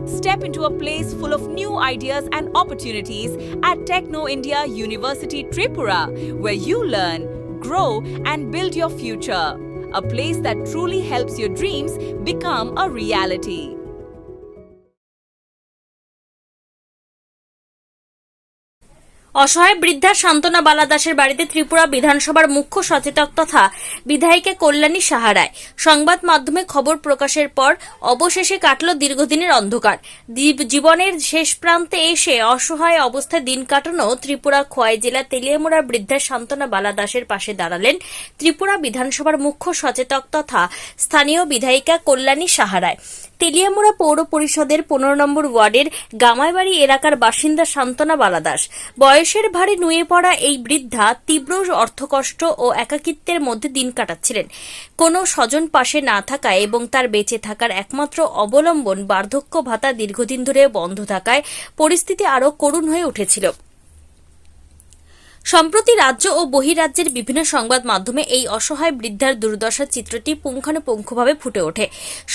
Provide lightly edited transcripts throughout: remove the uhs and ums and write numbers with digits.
Step into a place full of new ideas and opportunities at Techno India University Tripura, where you learn, grow, and build your future. A place that truly helps your dreams become a reality. অসহায় বৃদ্ধা শান্তনা বালা দাসের বাড়িতে ত্রিপুরা বিধানসভার মুখ্য সচেতক তথা বিধায়িকা কল্যাণী সাহা রায় সংবাদ মাধ্যমে খবর প্রকাশের পর অবশেষে কাটল দীর্ঘদিনের অন্ধকার। জীবনের শেষ প্রান্তে এসে অসহায় অবস্থায় দিন কাটানো ত্রিপুরা খোয়াই জেলা তেলিয়ামুড়ার বৃদ্ধা শান্তনা বালা দাসের পাশে দাঁড়ালেন ত্রিপুরা বিধানসভার মুখ্য সচেতক তথা স্থানীয় বিধায়িকা কল্যাণী সাহা রায়। তেলিয়ামুড়া পৌর পরিষদের 15 নম্বর ওয়ার্ডের গামাইবাড়ি এলাকার বাসিন্দা শান্তনা বালা দাস। বয়সের ভারে নুয়ে পড়া এই বৃদ্ধা তীব্র অর্থকষ্ট ও একাকিত্বের মধ্যে দিন কাটাচ্ছিলেন। কোনো স্বজন পাশে না থাকায় এবং তার বেঁচে থাকার একমাত্র অবলম্বন বার্ধক্য ভাতা দীর্ঘদিন ধরে বন্ধ থাকায় পরিস্থিতি আরও করুণ হয়ে উঠেছিল। সম্প্রতি রাজ্য ও বহিরাজ্যের বিভিন্ন সংবাদ মাধ্যমে এই অসহায় বৃদ্ধার দুর্দশার চিত্রটি পুঙ্খানুপুঙ্খভাবে ফুটে ওঠে।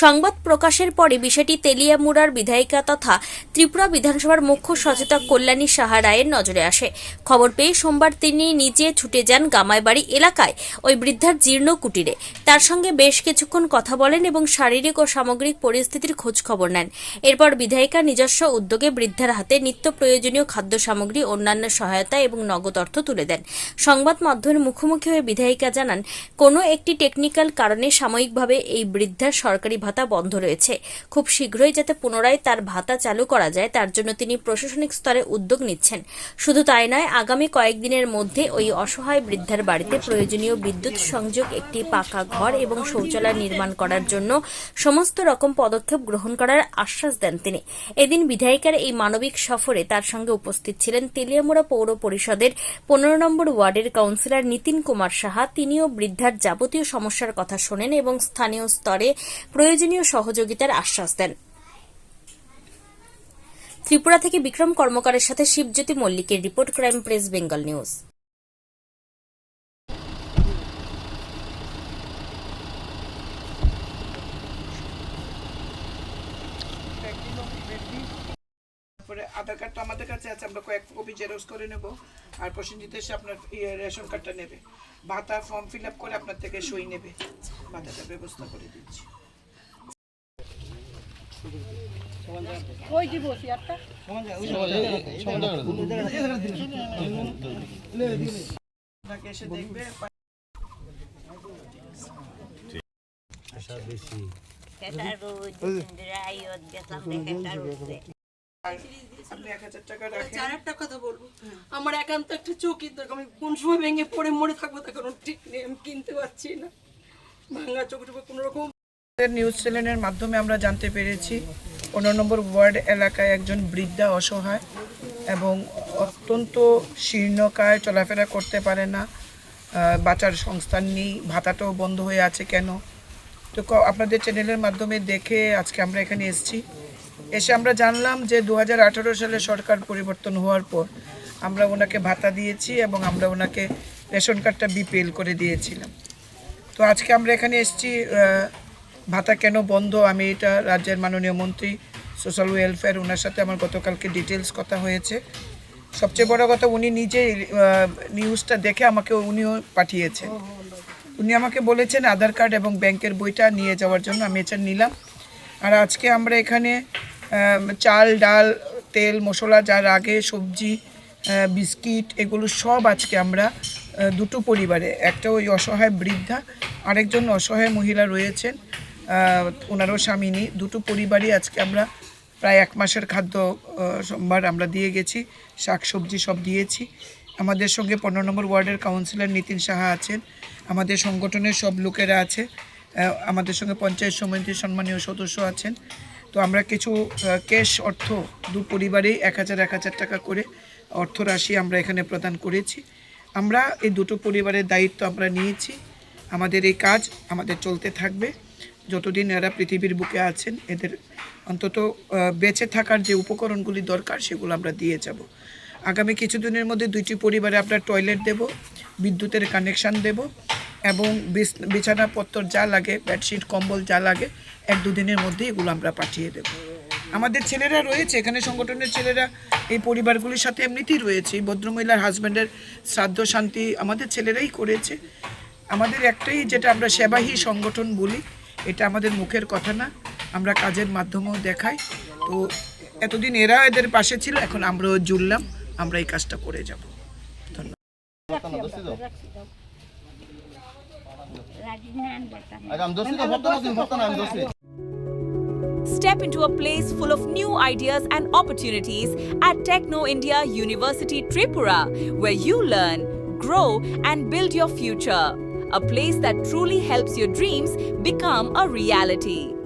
সংবাদ প্রকাশের পরে বিষয়টি তেলিয়ামুড়ার বিধায়িকা তথা ত্রিপুরা বিধানসভার মুখ্য সচেতক কল্যাণী সাহা রায়ের নজরে আসে। খবর পেয়ে সোমবার তিনি নিজে ছুটে যান গামাইবাড়ি এলাকায় ওই বৃদ্ধার জীর্ণ কুটিরে। তার সঙ্গে বেশ কিছুক্ষণ কথা বলেন এবং শারীরিক ও সামগ্রিক পরিস্থিতির খোঁজ খবর নেন। এরপর বিধায়িকা নিজস্ব উদ্যোগে বৃদ্ধার হাতে নিত্য প্রয়োজনীয় খাদ্য সামগ্রী, অন্যান্য সহায়তা এবং নগদ অর্থ তুলে দেন। সংবাদ মাধ্যমের মুখোমুখি হয়ে বিধায়িকা জানান, কোনো একটি টেকনিক্যাল কারণে সাময়িকভাবে এই বৃদ্ধার সরকারি ভাতা বন্ধ রয়েছে। খুব শীঘ্রই যাতে পুনরায় তার ভাতা চালু করা যায় তার জন্য তিনি প্রশাসনিক স্তরে উদ্যোগ নিচ্ছেন। শুধু তাই নয়, আগামী কয়েকদিনের মধ্যে ওই অসহায় বৃদ্ধার বাড়িতে প্রয়োজনীয় বিদ্যুৎ সংযোগ, একটি পাকা ঘর এবং শৌচালয় নির্মাণ করার জন্য সমস্ত রকম পদক্ষেপ গ্রহণ করার আশ্বাস দেন তিনি। এদিন বিধায়িকার এই মানবিক সফরে তার সঙ্গে উপস্থিত ছিলেন তেলিয়ামুড়া পৌর পরিষদের 15 নম্বর ওয়ার্ডের কাউন্সিলর নিতিন কুমার সাহা। তিনিও বৃদ্ধার যাবতীয় সমস্যার কথা শোনেন এবং স্থানীয় স্তরে প্রয়োজনীয় সহযোগিতার আশ্বাস দেন। ত্রিপুরা থেকে বিক্রম কর্মকারের সাথে শিবজ্যোতি মল্লিকের report, crime press Bengal news. Aadhaar কার্ডটা আমাদের কাছে আছে, আমরা কয়েক কপি জেরক্স করে নেব। আর প্রসেনজিৎ এসে আপনার রেশন কার্ডটা নেবে, ভাতা ফর্ম ফিল আপ করে আপনার থেকে সই নেবে, ভাতাটার ব্যবস্থা করে দিচ্ছি। আপনাকে এসে দেখবে আপনি 1000 টাকা রাখেন। আর একটা কথা বলবো, আমার একান্ত একটা চৌকির দরকার। আমি কোন সময় ভেঙে পড়ে মরে থাকবো তা কোনো ঠিক নেই, আমি কিনতে পারছি না। ভাঙা চোখে কোনো রকম নিউজ চ্যানেলের মাধ্যমে আমরা জানতে পেরেছি 15 নম্বর ওয়ার্ড এলাকায় একজন বৃদ্ধা অসহায় এবং অত্যন্ত শীর্ণকায়, চলাফেরা করতে পারে না, বাঁচার সংস্থান নেই, ভাতাটাও বন্ধ হয়ে আছে। কেন? তো আপনাদের চ্যানেলের মাধ্যমে দেখে আজকে আমরা এখানে এসে আমরা জানলাম যে 2018 সালে সরকার পরিবর্তন হওয়ার পর আমরা ওনাকে ভাতা দিয়েছি এবং আমরা ওনাকে রেশন কার্ডটা বিপিএল করে দিয়েছিলাম। তো আজকে আমরা এখানে এসেছি, ভাতা কেন বন্ধ, আমি এটা রাজ্যের মাননীয় মন্ত্রী সোশ্যাল ওয়েলফেয়ার, ওনার সাথে আমার গতকালকে ডিটেলস কথা হয়েছে। সবচেয়ে বড় কথা, উনি নিজে নিউজটা দেখে আমাকে উনিও পাঠিয়েছেন। উনি আমাকে বলেছেন আধার কার্ড এবং ব্যাংকের বইটা নিয়ে যাওয়ার জন্য, আমি এটা নিলাম। আর আজকে আমরা এখানে চাল, ডাল, তেল, মশলা, যার আগে সবজি, বিস্কিট, এগুলো সব আজকে আমরা দুটো পরিবারে, একটা ওই অসহায় বৃদ্ধা, আরেকজন অসহায় মহিলা রয়েছেন, ওনারও স্বামী নেই, দুটো পরিবারই আজকে আমরা প্রায় 1 মাসের খাদ্য সোমবার আমরা দিয়ে গেছি, শাক সবজি সব দিয়েছি। আমাদের সঙ্গে 15 নম্বর ওয়ার্ডের কাউন্সিলর নিতিন সাহা আছেন, আমাদের সংগঠনের সব লোকেরা আছে, আমাদের সঙ্গে পঞ্চায়েত সমিতির সম্মানীয় সদস্য আছেন। তো আমরা কিছু ক্যাশ অর্থ দু পরিবারেই 1000 টাকা করে অর্থ রাশি আমরা এখানে প্রদান করেছি। আমরা এই দুটো পরিবারের দায়িত্ব আমরা নিয়েছি। আমাদের এই কাজ আমাদের চলতে থাকবে যতদিন এরা পৃথিবীর বুকে আছেন। এদের অন্তত বেঁচে থাকার যে উপকরণগুলি দরকার সেগুলো আমরা দিয়ে যাব। আগামী কিছুদিনের মধ্যে 2টি পরিবারে আমরা টয়লেট দেব, বিদ্যুতের কানেকশান দেব এবং বিছানাপত্র যা লাগে, বেডশিট, কম্বল যা লাগে 1-2 দিনের মধ্যে এগুলো আমরা পাঠিয়ে দেব। আমাদের ছেলেরা রয়েছে এখানে, সংগঠনের ছেলেরা এই পরিবারগুলির সাথে এমনিতেই রয়েছে। এই ভদ্রমহিলার হাজব্যান্ডের শ্রাদ্ধ শান্তি আমাদের ছেলেরাই করেছে। আমাদের একটাই, যেটা আমরা সেবাহী সংগঠন বলি, এটা আমাদের মুখের কথা না, আমরা কাজের মাধ্যমেও দেখাই। তো এতদিন এরা এদের পাশে ছিল, এখন আমরাও জুড়লাম, আমরা এই কাজটা করে যাব। Step into a place full of new ideas and opportunities at Techno India University Tripura, where you learn, grow, and build your future. A place that truly helps your dreams become a reality.